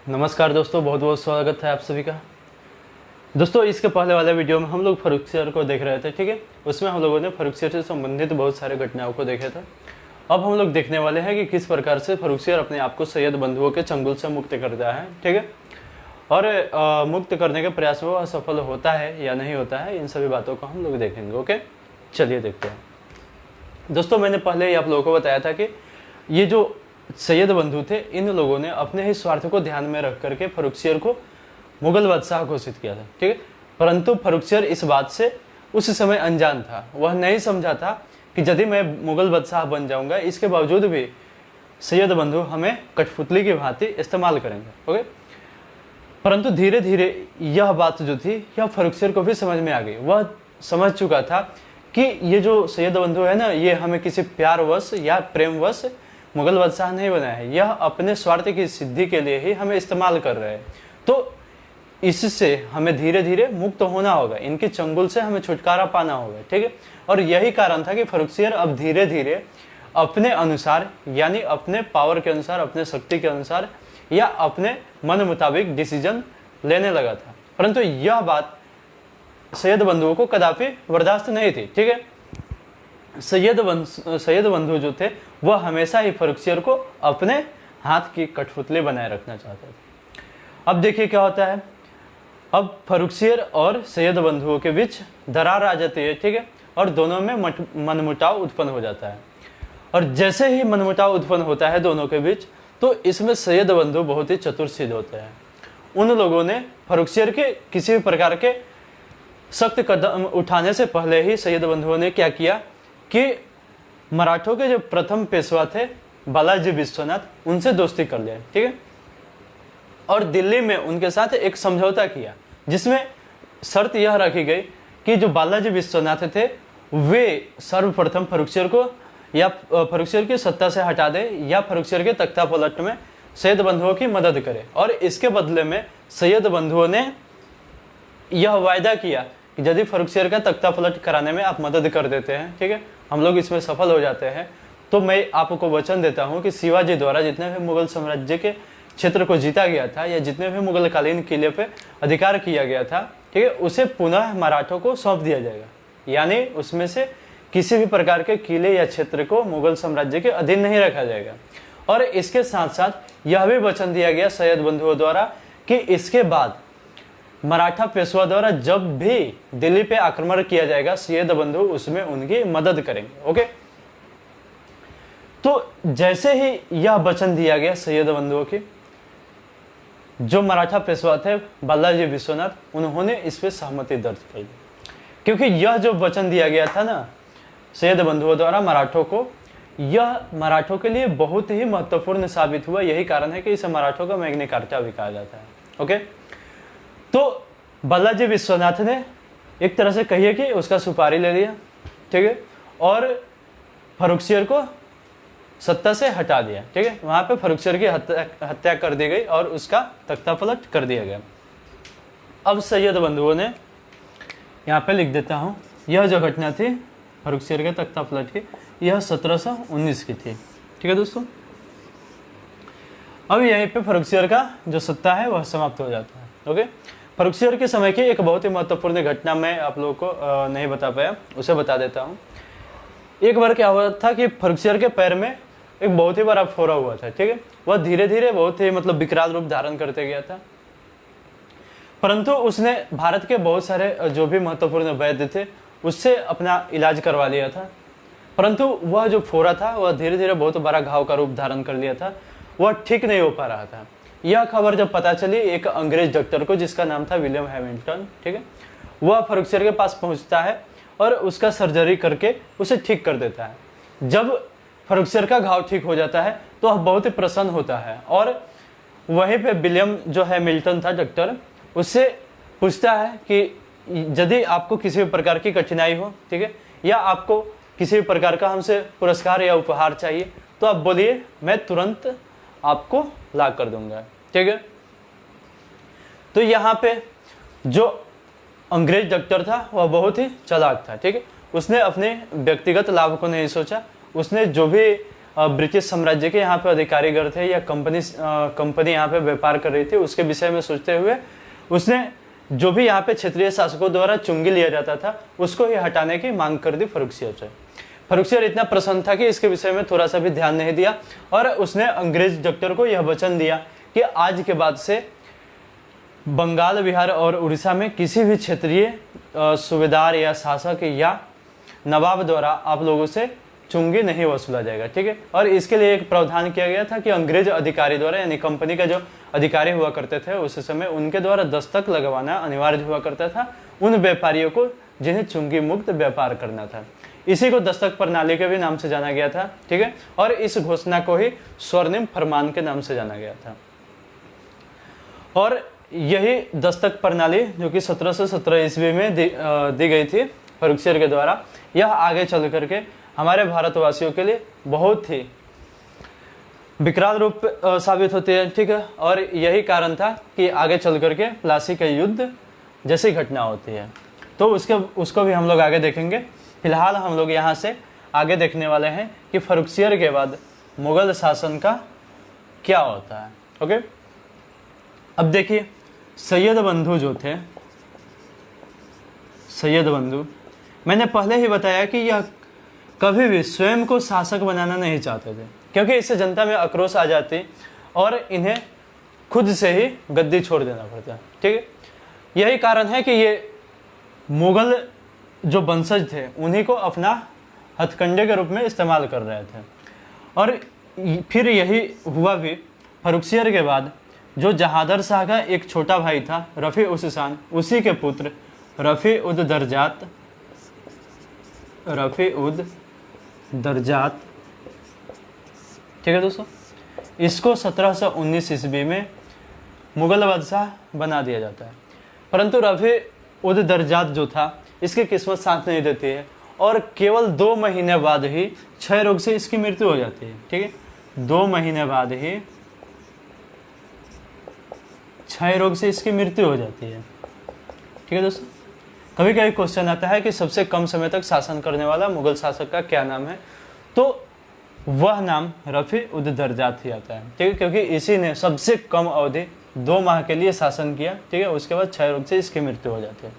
नमस्कार दोस्तों, बहुत बहुत स्वागत है आप सभी का। दोस्तों, इसके पहले वाले वीडियो में हम लोग फर्रुखसियर को देख रहे थे, ठीक है। उसमें हम लोगों ने फर्रुखसियर से संबंधित बहुत सारे घटनाओं को देखे थे। अब हम लोग देखने वाले हैं कि किस प्रकार से फर्रुखसियर अपने आप को सैयद बंधुओं के चंगुल से मुक्त करता है, ठीक है। और मुक्त करने के प्रयास में वह सफल होता है या नहीं होता है, इन सभी बातों को हम लोग देखेंगे। ओके, चलिए देखते हैं। दोस्तों, मैंने पहले ही आप लोगों को बताया था कि ये जो सैयद बंधु थे, इन लोगों ने अपने ही स्वार्थ को ध्यान में रख करके फर्रुखसियर को मुगल बादशाह घोषित किया था, ठीक है। परंतु फर्रुखसियर इस बात से उस समय अनजान था। वह नहीं समझा था कि यदि मैं मुगल बादशाह बन जाऊंगा, इसके बावजूद भी सैयद बंधु हमें कठपुतली की भांति इस्तेमाल करेंगे। ओके, परंतु धीरे धीरे यह बात जो थी, यह फर्रुखसियर को भी समझ में आ गई। वह समझ चुका था कि ये जो सैयद बंधु है ना, ये हमें किसी प्यारवश या प्रेमवश मुगल बादशाह नहीं बनाया है, यह अपने स्वार्थ की सिद्धि के लिए ही हमें इस्तेमाल कर रहे हैं। तो इससे हमें धीरे धीरे मुक्त होना होगा, इनके चंगुल से हमें छुटकारा पाना होगा, ठीक है। और यही कारण था कि फर्रुखसियर अब धीरे धीरे अपने अनुसार, यानी अपने पावर के अनुसार, अपने शक्ति के अनुसार या अपने मन मुताबिक डिसीजन लेने लगा था। परंतु यह बात सैयद बंधुओं को कदापि बर्दाश्त नहीं थी, ठीक है। सैयद बंधु जो थे, वह हमेशा ही फर्रुखसियर को अपने हाथ की कठपुतली बनाए रखना चाहते थे। अब देखिए क्या होता है। अब फर्रुखसियर और सैयद बंधुओं के बीच दरार आ जाती है, ठीक है। और दोनों में मनमुटाव उत्पन्न हो जाता है। और जैसे ही मनमुटाव उत्पन्न होता है दोनों के बीच, तो इसमें सैयद बंधु बहुत ही चतुर सिद्ध होते हैं। उन लोगों ने फर्रुखसियर के किसी भी प्रकार के सख्त कदम उठाने से पहले ही सैयद बंधुओं ने क्या किया कि मराठों के जो प्रथम पेशवा थे बालाजी विश्वनाथ, उनसे दोस्ती कर लिया, ठीक है। और दिल्ली में उनके साथ एक समझौता किया, जिसमें शर्त यह रखी गई कि जो बालाजी विश्वनाथ थे, वे सर्वप्रथम फर्रुखसियर को या फर्रुखसियर की सत्ता से हटा दे या फर्रुखसियर के तख्ता पलट में सैयद बंधुओं की मदद करे। और इसके बदले में सैयद बंधुओं ने यह वायदा किया कि यदि फर्रुखसियर का तख्ता पलट कराने में आप मदद कर देते हैं, ठीक है, हम लोग इसमें सफल हो जाते हैं, तो मैं आपको वचन देता हूं कि शिवाजी द्वारा जितने भी मुगल साम्राज्य के क्षेत्र को जीता गया था या जितने भी मुगल कालीन किले पे अधिकार किया गया था, ठीक है, उसे पुनः मराठों को सौंप दिया जाएगा। यानी उसमें से किसी भी प्रकार के किले या क्षेत्र को मुगल साम्राज्य के अधीन नहीं रखा जाएगा। और इसके साथ साथ यह भी वचन दिया गया सैयद बंधुओं द्वारा कि इसके बाद मराठा पेशवा द्वारा जब भी दिल्ली पे आक्रमण किया जाएगा, सैयद बंधु उसमें उनकी मदद करेंगे। ओके, तो जैसे ही यह वचन दिया गया सैयद बंधुओं की, जो मराठा पेशवा थे बालाजी विश्वनाथ, उन्होंने इस पे सहमति दर्ज कर दी। क्योंकि यह जो वचन दिया गया था ना सैयद बंधुओं द्वारा मराठों को, यह मराठों के लिए बहुत ही महत्वपूर्ण साबित हुआ। यही कारण है कि इसे मराठों का मैग्ना कार्टा भी कहा जाता है। ओके, तो बालाजी विश्वनाथ ने एक तरह से कहिए कि उसका सुपारी ले लिया, ठीक है, और फर्रुखसियर को सत्ता से हटा दिया, ठीक है। वहां पे फर्रुखसियर की हत्या कर दी गई और उसका तख्ता पलट कर दिया गया। अब सैयद बंधुओं ने, यहाँ पे लिख देता हूं, यह जो घटना थी फर्रुखसियर के तख्ता पलट की, यह 1719 की थी, ठीक है दोस्तों। अब यहीं पे फर्रुखसियर का जो सत्ता है वह समाप्त हो जाता है। ओके, फर्रुखसियर के समय की एक बहुत ही महत्वपूर्ण घटना मैं आप लोगों को नहीं बता पाया, उसे बता देता हूँ। एक बार क्या हुआ था कि फर्रुखसियर के पैर में एक बहुत ही बड़ा फोड़ा हुआ था, ठीक है। वह धीरे धीरे बहुत ही विकराल रूप धारण करते गया था। परंतु उसने भारत के बहुत सारे जो भी महत्वपूर्ण वैद्य थे उससे अपना इलाज करवा लिया था। परंतु वह जो फोड़ा था वह धीरे धीरे बहुत बड़ा घाव का रूप धारण कर लिया था, वह ठीक नहीं हो पा रहा था। यह खबर जब पता चली एक अंग्रेज डॉक्टर को, जिसका नाम था विलियम हैमिल्टन, ठीक है, वह फर्रुखसियर के पास पहुंचता है और उसका सर्जरी करके उसे ठीक कर देता है। जब फर्रुखसियर का घाव ठीक हो जाता है तो वह बहुत ही प्रसन्न होता है और वहीं पे विलियम जो हैमिल्टन था डॉक्टर, उससे पूछता है कि यदि आपको किसी भी प्रकार की कठिनाई हो, ठीक है, या आपको किसी भी प्रकार का हमसे पुरस्कार या उपहार चाहिए, तो आप बोलिए, मैं तुरंत आपको ला कर दूंगा, ठीक है। तो यहाँ पे जो अंग्रेज डॉक्टर था वह बहुत ही चालाक था, ठीक है। उसने अपने व्यक्तिगत लाभ को नहीं सोचा, उसने जो भी ब्रिटिश साम्राज्य के यहाँ पे अधिकारीगण थे या कंपनी यहाँ पे व्यापार कर रही थी, उसके विषय में सोचते हुए उसने जो भी यहाँ पे क्षेत्रीय शासकों द्वारा चुंगी लिया जाता था उसको ही हटाने की मांग कर दी फर्रुखसियर से। फर्रुखसियर इतना प्रसन्न था कि इसके विषय में थोड़ा सा भी ध्यान नहीं दिया और उसने अंग्रेज डॉक्टर को यह वचन दिया कि आज के बाद से बंगाल, बिहार और उड़ीसा में किसी भी क्षेत्रीय सूबेदार या शासक या नवाब द्वारा आप लोगों से चुंगी नहीं वसूला जाएगा, ठीक है। और इसके लिए एक प्रावधान किया गया था कि अंग्रेज अधिकारी द्वारा, यानी कंपनी का जो अधिकारी हुआ करते थे उस समय, उनके द्वारा दस्तक लगवाना अनिवार्य हुआ करता था उन व्यापारियों को जिन्हें चुंगी मुक्त व्यापार करना था। इसी को दस्तक प्रणाली के भी नाम से जाना गया था, ठीक है। और इस घोषणा को ही स्वर्णिम फरमान के नाम से जाना गया था। और यही दस्तक प्रणाली जो कि 1717 ईस्वी में दी गई थी फर्रुखसियर के द्वारा, यह आगे चल करके हमारे भारतवासियों के लिए बहुत ही विकराल रूप साबित होती है, ठीक है। और यही कारण था कि आगे चल करके प्लासी का युद्ध जैसी घटना होती है, तो उसको भी हम लोग आगे देखेंगे। फिलहाल हम लोग यहाँ से आगे देखने वाले हैं कि फर्रुखसियर के बाद मुगल शासन का क्या होता है। ओके, अब देखिए सैयद बंधु जो थे, सैयद बंधु, मैंने पहले ही बताया कि यह कभी भी स्वयं को शासक बनाना नहीं चाहते थे, क्योंकि इससे जनता में आक्रोश आ जाती और इन्हें खुद से ही गद्दी छोड़ देना पड़ता, ठीक है। यही कारण है कि ये मुगल जो वंशज थे उन्हीं को अपना हथकंडे के रूप में इस्तेमाल कर रहे थे। और फिर यही हुआ भी। फर्रुखसियर के बाद जो जहादर शाह का एक छोटा भाई था रफ़ी उस शान, उसी के पुत्र रफ़ी उद दर्जात, ठीक है दोस्तों, इसको 1719 ईस्वी में मुगल बादशाह बना दिया जाता है। परंतु रफ़ी उद दर्जात जो था इसकी किस्मत साथ नहीं देती है और केवल 2 महीने बाद ही क्षय रोग से इसकी मृत्यु हो जाती है, ठीक है। 2 महीने बाद ही क्षय रोग से इसकी मृत्यु हो जाती है, ठीक है दोस्तों। कभी कभी क्वेश्चन आता है कि सबसे कम समय तक शासन करने वाला मुगल शासक का क्या नाम है, तो वह नाम रफ़ी उद दर्जात ही आता है, ठीक है, क्योंकि इसी ने सबसे कम अवधि 2 माह के लिए शासन किया, ठीक है। उसके बाद क्षय रोग से इसकी मृत्यु हो जाती है।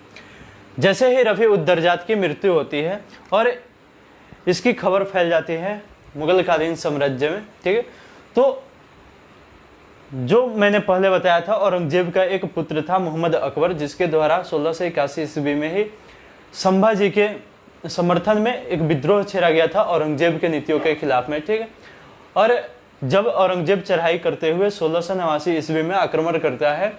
जैसे ही रफ़ी उद दर्जात की मृत्यु होती है और इसकी खबर फैल जाती है मुगलकालीन साम्राज्य में, ठीक है, तो जो मैंने पहले बताया था औरंगजेब का एक पुत्र था मोहम्मद अकबर, जिसके द्वारा 1681 ईस्वी में ही संभाजी के समर्थन में एक विद्रोह छेड़ा गया था औरंगजेब के नीतियों के खिलाफ में, ठीक है। और जब औरंगजेब चढ़ाई करते हुए 1689 ईस्वी में आक्रमण करता है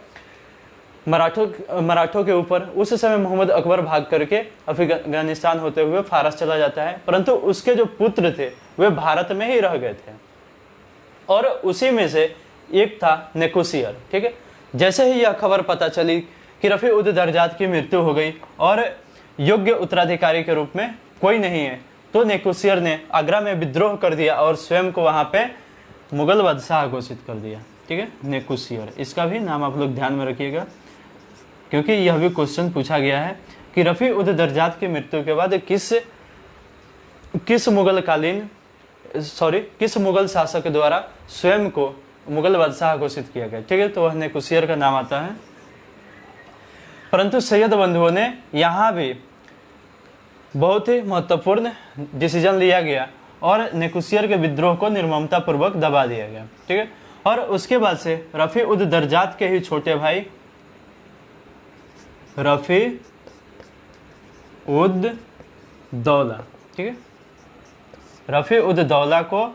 मराठों के ऊपर, उस समय मोहम्मद अकबर भाग करके अफगानिस्तान होते हुए फारस चला जाता है, परंतु उसके जो पुत्र थे वे भारत में ही रह गए थे और उसी में से एक था नेकुसियर, ठीक है। जैसे ही यह खबर पता चली कि रफ़ी उद दर्जात की मृत्यु हो गई और योग्य उत्तराधिकारी के रूप में कोई नहीं है, तो नेकुसियर ने आगरा में विद्रोह कर दिया और स्वयं को वहां पे मुगल बादशाह घोषित कर दिया, ठीक है, नेकुसियर। इसका भी नाम आप लोग ध्यान में रखिएगा, क्योंकि यह भी क्वेश्चन पूछा गया है कि रफ़ी उद दर्जात की मृत्यु के बाद किस मुगल शासक द्वारा स्वयं को मुगल बादशाह घोषित किया गया, ठीक है, तो वह नेकुसियर का नाम आता है। परंतु सैयद बंधुओं ने यहाँ भी बहुत ही महत्वपूर्ण डिसीजन लिया गया और नेकुसियर के विद्रोह को निर्ममता पूर्वक दबा दिया गया, ठीक है। और उसके बाद से रफ़ी उद दर्जात के ही छोटे भाई रफ़ी उद दौला, ठीक है, रफ़ी उद दौला को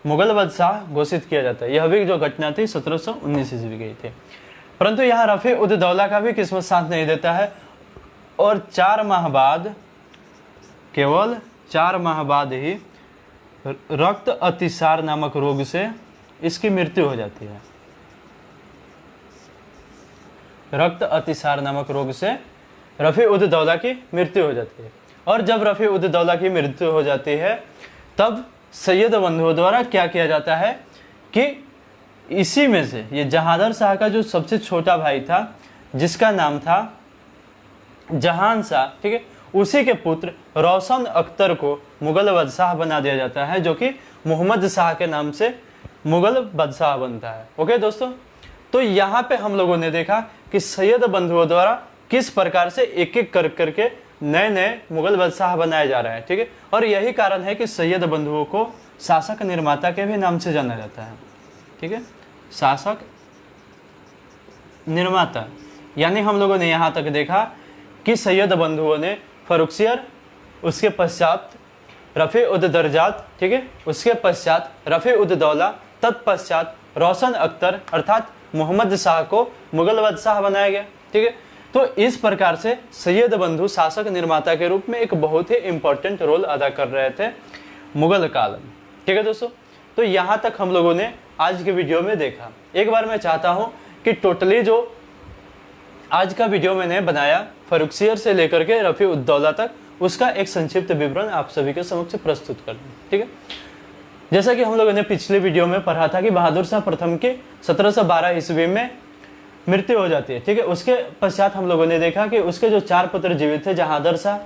मुगल बादशाह घोषित किया जाता है। यह भी जो घटना थी 1719 ईस्वी की थी। परंतु यहाँ रफ़ी उद दौला का भी किस्मत साथ नहीं देता है और 4 माह बाद, केवल 4 माह बाद ही रक्त अतिसार नामक रोग से इसकी मृत्यु हो जाती है। रक्त अतिसार नामक रोग से रफ़ी उद दौला की मृत्यु हो जाती है। और जब रफ़ी उद दौला की मृत्यु हो जाती है तब सैयद बंधुओं द्वारा क्या किया जाता है कि इसी में से ये जहादर शाह का जो सबसे छोटा भाई था जिसका नाम था जहान शाह, ठीक है, उसी के पुत्र रोशन अख्तर को मुगल बादशाह बना दिया जाता है, जो कि मोहम्मद शाह के नाम से मुगल बादशाह बनता है। ओके दोस्तों, तो यहाँ पे हम लोगों ने देखा कि सैयद बंधुओं द्वारा किस प्रकार से एक एक कर करके नए नए मुगल बादशाह बनाए जा रहे हैं। ठीक है, और यही कारण है कि सैयद बंधुओं को शासक निर्माता के भी नाम से जाना जाता है। ठीक है, शासक निर्माता, यानी हम लोगों ने यहाँ तक देखा कि सैयद बंधुओं ने फर्रुखसियर, उसके पश्चात रफ़ी उद दर्जात, ठीक है, उसके पश्चात रफ़ी उद दौला, तत्पश्चात रोशन अख्तर अर्थात मोहम्मद शाह को मुगल बादशाह बनाया गया। ठीक है, तो इस प्रकार से सैयद बंधु शासक निर्माता के रूप में एक बहुत ही इंपॉर्टेंट रोल अदा कर रहे थे मुगल काल में। ठीक है दोस्तों, तो यहाँ तक हम लोगों ने आज के वीडियो में देखा। एक बार मैं चाहता हूँ कि टोटली जो आज का वीडियो मैंने बनाया फर्रुखसियर से लेकर के रफ़ी उद दौला तक, उसका एक संक्षिप्त विवरण आप सभी के समक्ष प्रस्तुत कर दूं। ठीक है, जैसा कि हम लोगों ने पिछले वीडियो में पढ़ा था कि बहादुर शाह प्रथम के 1712 ईस्वी में मृत्यु हो जाती है। ठीक है, उसके पश्चात हम लोगों ने देखा कि उसके जो 4 पुत्र जीवित थे, जहादर शाह,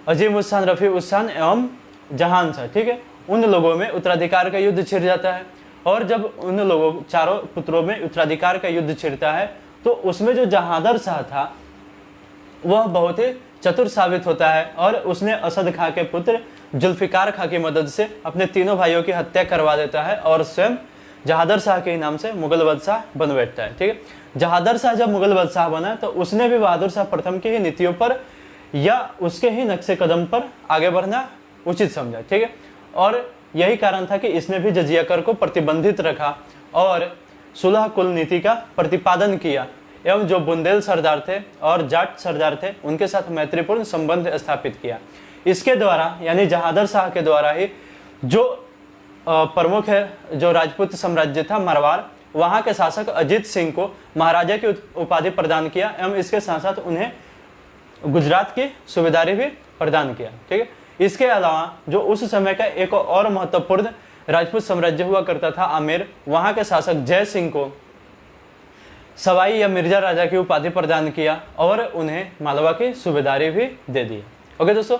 अजीम उस खान, रफ़ी उस खान एवं जहान शाह। ठीक है, उन लोगों में उत्तराधिकार का युद्ध छिड़ जाता है, और जब उन लोगों चारों पुत्रों में उत्तराधिकार का युद्ध छिड़ता है तो उसमें जो जहादर शाह था वह बहुत ही चतुर साबित होता है, और उसने असद खां के पुत्र जुल्फिकार खां की मदद से अपने तीनों भाइयों की हत्या करवा देता है और स्वयं जहादर शाह के नाम से मुगल बादशाह बन बैठता है। ठीक है, जहादर शाह जब मुगल बादशाह बना तो उसने भी बहादुर शाह प्रथम की ही नीतियों पर या उसके ही नक्शे कदम पर आगे बढ़ना उचित समझा। ठीक है, और यही कारण था कि इसने भी जजिया कर को प्रतिबंधित रखा और सुलह कुल नीति का प्रतिपादन किया, एवं जो बुंदेल सरदार थे और जाट सरदार थे उनके साथ मैत्रीपूर्ण संबंध स्थापित किया। इसके द्वारा यानी जहादर शाह के द्वारा ही जो प्रमुख है जो राजपूत साम्राज्य था मारवाड़, वहां के शासक अजीत सिंह को महाराजा की उपाधि प्रदान किया, एवं इसके साथ साथ उन्हें गुजरात की सूबेदारी भी प्रदान किया। ठीक है, इसके अलावा जो उस समय का एक और महत्वपूर्ण राजपूत साम्राज्य हुआ करता था आमेर, वहां के शासक जय सिंह को सवाई या मिर्जा राजा की उपाधि प्रदान किया और उन्हें मालवा की सूबेदारी भी दे दी। ओके दोस्तों,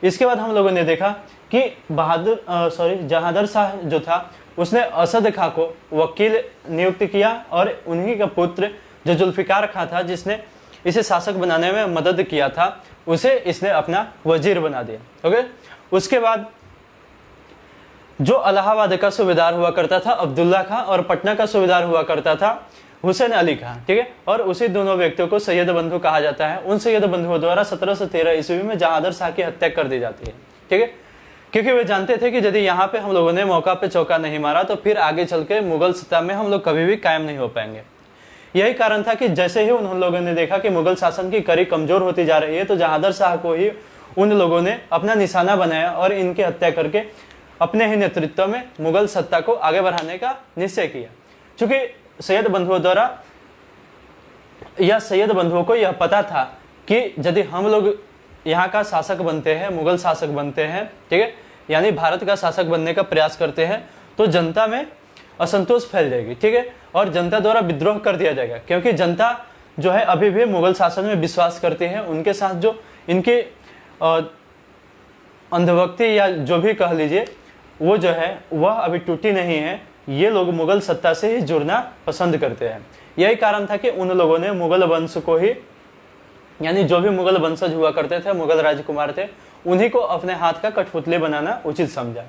इसके बाद हम लोगों ने देखा कि जहादर शाह जो था उसने असद खां को वकील नियुक्त किया और उन्हीं का पुत्र जो जुल्फिकार खां था जिसने इसे शासक बनाने में मदद किया था, उसे इसने अपना वजीर बना दिया। ओके, उसके बाद जो इलाहाबाद का सूबेदार हुआ करता था अब्दुल्ला खां और पटना का सूबेदार हुआ करता था हुसैन अली खां। ठीक है, और उसी दोनों व्यक्तियों को सैयद बंधु कहा जाता है। उन सैयद बंधुओं द्वारा 1713 ईस्वी में जहादर शाह की हत्या कर दी जाती है। ठीक है, क्योंकि वे जानते थे कि यदि यहाँ पे हम लोगों ने मौका पे चौका नहीं मारा तो फिर आगे चल के मुगल सत्ता में हम लोग कभी भी कायम नहीं हो पाएंगे। यही कारण था कि जैसे ही उन लोगों ने देखा कि मुगल शासन की कड़ी कमजोर होती जा रही है तो जहादर शाह को ही उन लोगों ने अपना निशाना बनाया और इनकी हत्या करके अपने ही नेतृत्व में मुगल सत्ता को आगे बढ़ाने का निश्चय किया। चूंकि सैयद बंधुओं द्वारा या सैयद बंधुओं को यह पता था कि यदि हम लोग यहाँ का शासक बनते हैं, मुगल शासक बनते हैं, ठीक है, यानी भारत का शासक बनने का प्रयास करते हैं, तो जनता में असंतोष फैल जाएगी। ठीक है, और जनता द्वारा विद्रोह कर दिया जाएगा, क्योंकि जनता जो है अभी भी मुगल शासन में विश्वास करती है। उनके साथ जो इनकी अंधभक्ति या जो भी कह लीजिए वो जो है वह अभी टूटी नहीं है। ये लोग मुगल सत्ता से ही जुड़ना पसंद करते हैं। यही कारण था कि उन लोगों ने मुगल वंश को ही, यानी जो भी मुगल वंशज हुआ करते थे, मुगल राजकुमार थे, उन्हीं को अपने हाथ का कठपुतली बनाना उचित समझा।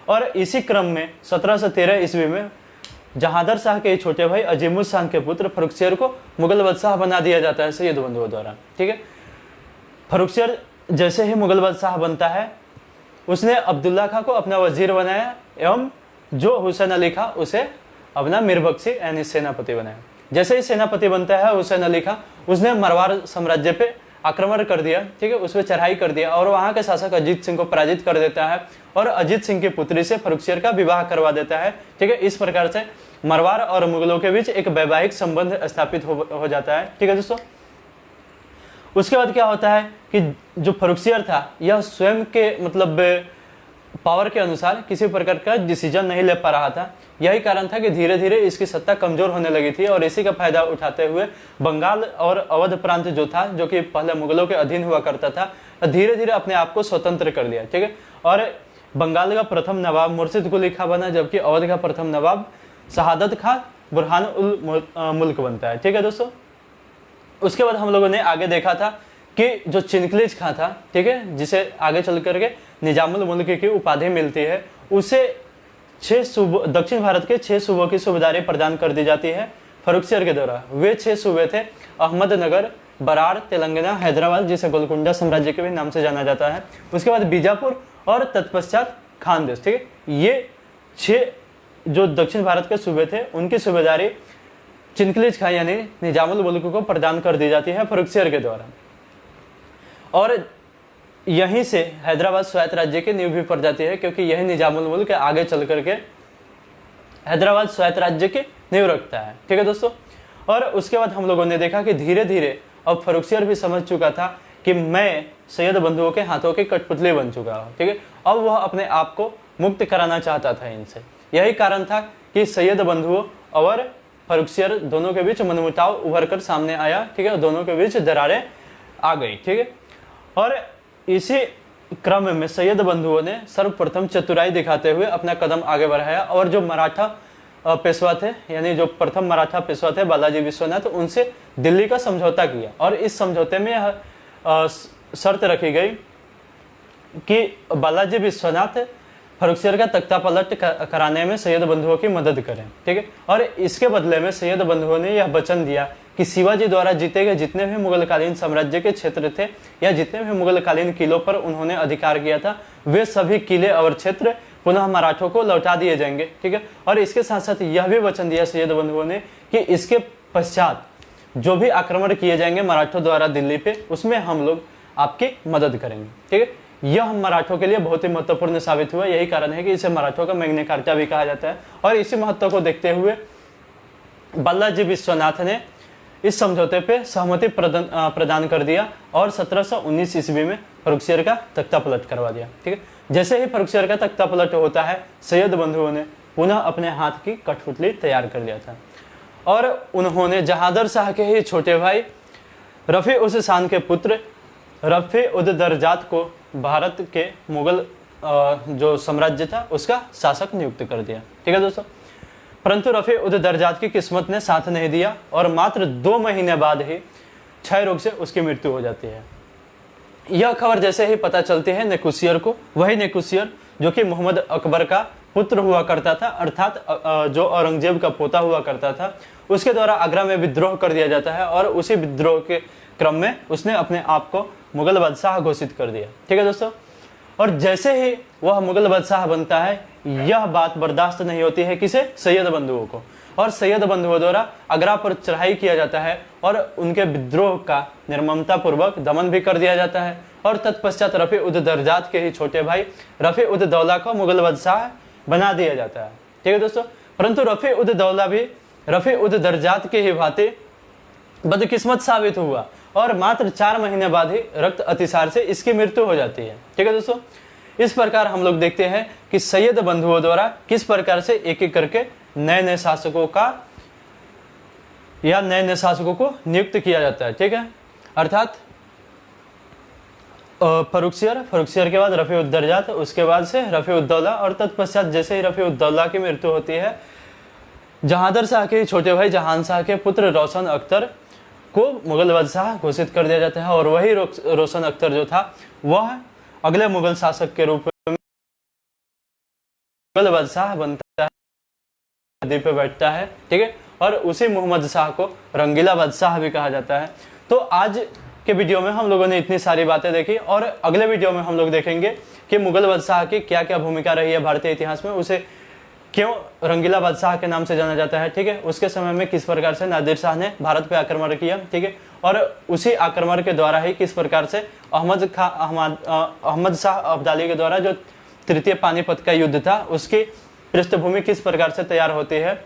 और इसी क्रम में 1713 ईस्वी में जहादर शाह के छोटे भाई अजीमुस खान के पुत्र फर्रुखसियर को मुगल बादशाह बना दिया जाता है सैयद बंधुओं द्वारा। ठीक है, फर्रुखसियर जैसे ही मुगल बादशाह बनता है उसने अब्दुल्ला खां को अपना वजीर बनाया एवं जो हुसैन अली खां उसे अपना मीरबख्शी यानी सेनापति बनाया। जैसे ही सेनापति बनता है हुसैन अली खां, उसने मारवाड़ साम्राज्य पे आक्रमण कर दिया। ठीक है, उस पर चढ़ाई कर दिया और वहां के शासक अजीत सिंह को पराजित कर देता है और अजीत सिंह की पुत्री से फर्रुखसियर का विवाह करवा देता है। ठीक है, इस प्रकार से मारवाड़ और मुगलों के बीच एक वैवाहिक संबंध स्थापित हो जाता है। ठीक है दोस्तों, उसके बाद क्या होता है कि जो फर्रुखसियर था यह स्वयं के मतलब पावर के अनुसार किसी प्रकार का डिसीजन नहीं ले पा रहा था। यही कारण था कि धीरे धीरे इसकी सत्ता कमजोर होने लगी थी और इसी का फायदा उठाते हुए बंगाल और अवध प्रांत जो था, जो कि पहले मुगलों के अधीन हुआ करता था, और धीरे धीरे अपने आप को स्वतंत्र कर लिया, ठीक है। और बंगाल का प्रथम नवाब मुर्शिद कुली खां बना, जबकि अवध का प्रथम नवाब शहादत खां बुरहान उल मुल्क बनता है, ठीक है दोस्तों। उसके बाद हम लोगों ने आगे देखा था कि जो चिनकलीज खां था, ठीक है, जिसे आगे चल करके निजामुल मुल्क की उपाधि मिलती है, उसे 6 सूबों, दक्षिण भारत के 6 सूबों की सूबेदारी प्रदान कर दी जाती है फर्रुखसियर के द्वारा। वे 6 सूबे थे अहमदनगर, बरार, तेलंगाना, हैदराबाद, जिसे गोलकुंडा साम्राज्य के भी नाम से जाना जाता है। उसके बाद बीजापुर और तत्पश्चात खानदेश, ठीक है। ये 6 जो दक्षिण भारत के सूबे थे उनकी सूबेदारी चिनकलीज खां यानी निजामुल मुल्क को प्रदान कर दी जाती है फर्रुखसियर के द्वारा। और यहीं से हैदराबाद स्वायत्त राज्य की नींव भी पड़ जाती है, क्योंकि यही निजामुल मुल्क आगे चल करके हैदराबाद स्वायत्त राज्य की नींव रखता है, ठीक है दोस्तों। और उसके बाद हम लोगों ने देखा कि धीरे धीरे अब फर्रुखसियर भी समझ चुका था कि मैं सैयद बंधुओं के हाथों की कठपुतली बन चुका हूँ, ठीक है। अब वह अपने आप को मुक्त कराना चाहता था इनसे। यही कारण था कि सैयद बंधुओं और फर्रुखसियर दोनों के बीच मनमुटाव उभर कर सामने आया, ठीक है। दोनों के बीच दरारें आ गई, ठीक है। और इसी क्रम में सैयद बंधुओं ने सर्वप्रथम चतुराई दिखाते हुए अपना कदम आगे बढ़ाया और जो मराठा पेशवा थे, यानी जो प्रथम मराठा पेशवा थे बालाजी विश्वनाथ, उनसे दिल्ली का समझौता किया। और इस समझौते में यह शर्त रखी गई कि बालाजी विश्वनाथ फर्रुखसियर का तख्ता पलट कराने में सैयद बंधुओं की मदद करें, ठीक है। और इसके बदले में सैयद बंधुओं ने यह वचन दिया कि शिवाजी द्वारा जीते गए जितने भी मुगलकालीन साम्राज्य के क्षेत्र थे या जितने भी मुगलकालीन किलों पर उन्होंने अधिकार किया था, वे सभी किले और क्षेत्र पुनः मराठों को लौटा दिए जाएंगे, ठीक है। और इसके साथ साथ यह भी वचन दिया सैयद बंधुओं ने कि इसके पश्चात जो भी आक्रमण किए जाएंगे मराठों द्वारा दिल्ली पे, उसमें हम लोग आपकी मदद करेंगे, ठीक है। यह मराठों के लिए बहुत ही महत्वपूर्ण साबित हुआ। यही कारण है कि इसे मराठों का मैग्ना कार्टा भी कहा जाता है। और इसी महत्व को देखते हुए बालाजी विश्वनाथ ने इस समझौते पे सहमति प्रदान कर दिया और 1719 ईस्वी में फर्रुखसियर का तख्ता पलट करवा दिया, ठीक है। जैसे ही फर्रुखसियर का तख्ता पलट होता है, सैयद बंधुओं ने पुनः अपने हाथ की कठपुतली तैयार कर लिया था और उन्होंने जहादर शाह के ही छोटे भाई रफी उस शान के पुत्र रफी उद दरजात को भारत के मुगल जो साम्राज्य था उसका शासक नियुक्त कर दिया, ठीक है दोस्तों। परंतु रफी उद दरजात की किस्मत ने साथ नहीं दिया और मात्र 2 महीने बाद ही क्षय रोग से उसकी मृत्यु हो जाती है। यह खबर जैसे ही पता चलती है नेकुसियर को, वही नेकुसियर जो कि मोहम्मद अकबर का पुत्र हुआ करता था, अर्थात जो औरंगजेब का पोता हुआ करता था, उसके द्वारा आगरा में विद्रोह कर दिया जाता है और उसी विद्रोह के क्रम में उसने अपने आप को मुगल बादशाह घोषित कर दिया, ठीक है दोस्तों। और जैसे ही वह मुगल बादशाह बनता है, यह बात बर्दाश्त नहीं होती है किसे, सैयद बंधुओं को। और सैयद बंधुओं द्वारा आगरा पर चढ़ाई किया जाता है और उनके विद्रोह का निर्ममता पूर्वक दमन भी कर दिया जाता है। और तत्पश्चात रफी उद दरजात के ही छोटे भाई रफी उद दौला को मुगल बादशाह बना दिया जाता है, ठीक है दोस्तों। परंतु रफी उद दौला भी रफी उद दरजात के ही भांति बदकिस्मत साबित हुआ और मात्र 4 महीने बाद ही रक्त अतिसार से इसकी मृत्यु हो जाती है, ठीक है दोस्तों। इस प्रकार हम लोग देखते हैं कि सैयद बंधुओं द्वारा किस प्रकार से एक एक करके नए नए शासकों का या नए नए शासकों को नियुक्त किया जाता है, ठीक है। अर्थात फर्रुखसियर के बाद रफी उद दरजात, उसके बाद से रफी उद दौला और तत्पश्चात जैसे ही रफी उद दौला की मृत्यु होती है, जहादर शाह के छोटे भाई जहान शाह के पुत्र रोशन अख्तर को मुगल बादशाह घोषित कर दिया जाता है। और वही रोशन अख्तर जो था वह अगले मुगल शासक के रूप में मुगल बादशाह बनता है, गद्दी पे बैठता है, ठीक है। और उसी मोहम्मद शाह को रंगीला बादशाह भी कहा जाता है। तो आज के वीडियो में हम लोगों ने इतनी सारी बातें देखी और अगले वीडियो में हम लोग देखेंगे कि मुगल बादशाह की क्या क्या भूमिका रही है भारतीय इतिहास में, उसे क्यों रंगीला बादशाह के नाम से जाना जाता है, ठीक है। उसके समय में किस प्रकार से नादिर शाह ने भारत पे आक्रमण किया, ठीक है। और उसी आक्रमण के द्वारा ही किस प्रकार से अहमद शाह अब्दाली के द्वारा जो तृतीय पानीपत का युद्ध था उसकी पृष्ठभूमि किस प्रकार से तैयार होती है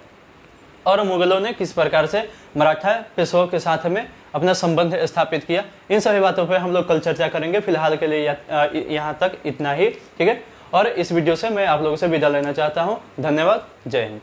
और मुगलों ने किस प्रकार से मराठा पेशवाओं के साथ में अपना संबंध स्थापित किया। इन सभी बातों पे हम लोग कल चर्चा करेंगे। फिलहाल के लिए यहाँ तक इतना ही, ठीक है। और इस वीडियो से मैं आप लोगों से विदा लेना चाहता हूँ। धन्यवाद, जय हिंद।